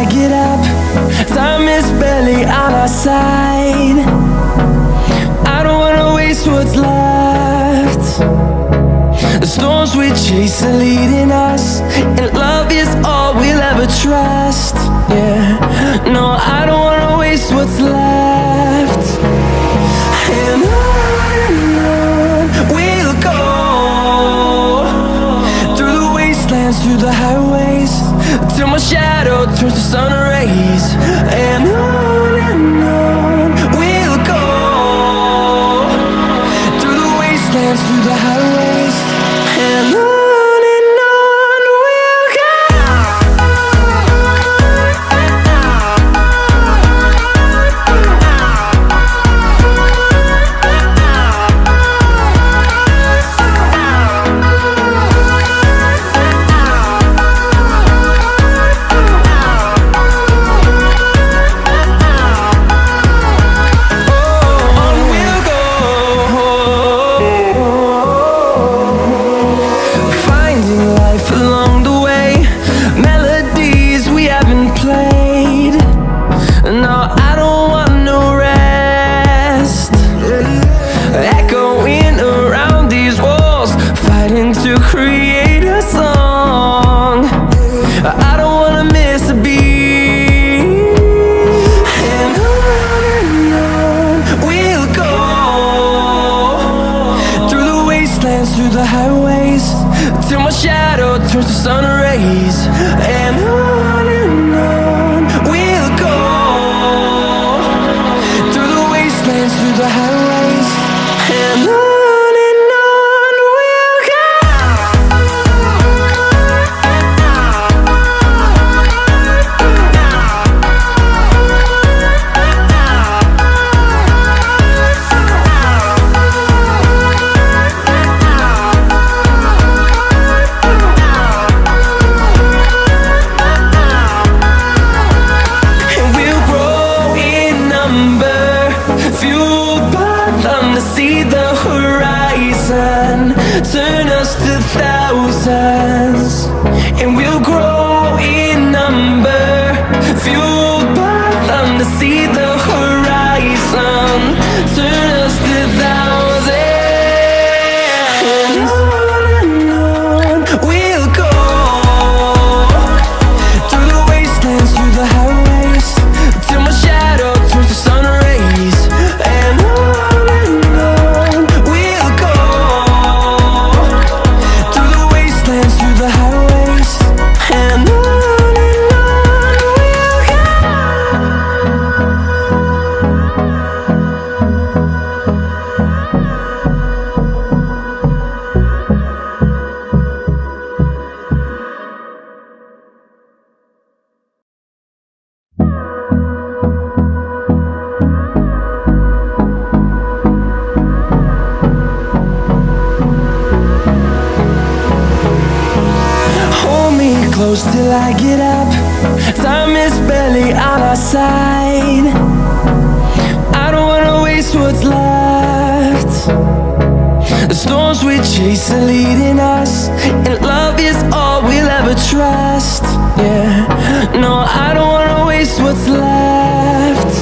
I get up. Time is barely on our side. I don't wanna waste what's left. The storms we chase are leading us, and love is all we'll ever trust. Yeah, no, I don't wanna waste what's left. And on we'll go, through the wastelands, through the highways, till my shadow turns to sun rays. And on we'll go, through the wastelands, through the highways, and on. Through the highways, till my shadow turns to sun rays. And on we'll go, through the wastelands, through the highways, and on. Turn us to thousands, and we'll grow in number, fueled by them to see the horizon. Turn us to thousands, and on we'll go, through the wastelands, through the highways, till my shadow turns to sun rays. And on we'll go, through the highways, and on we'll go. Hold me close till I get up. Time is barely on our side. I don't wanna waste what's left. The storms we chase are leading us, and love is all we'll ever trust. Yeah, no, I don't wanna waste what's left.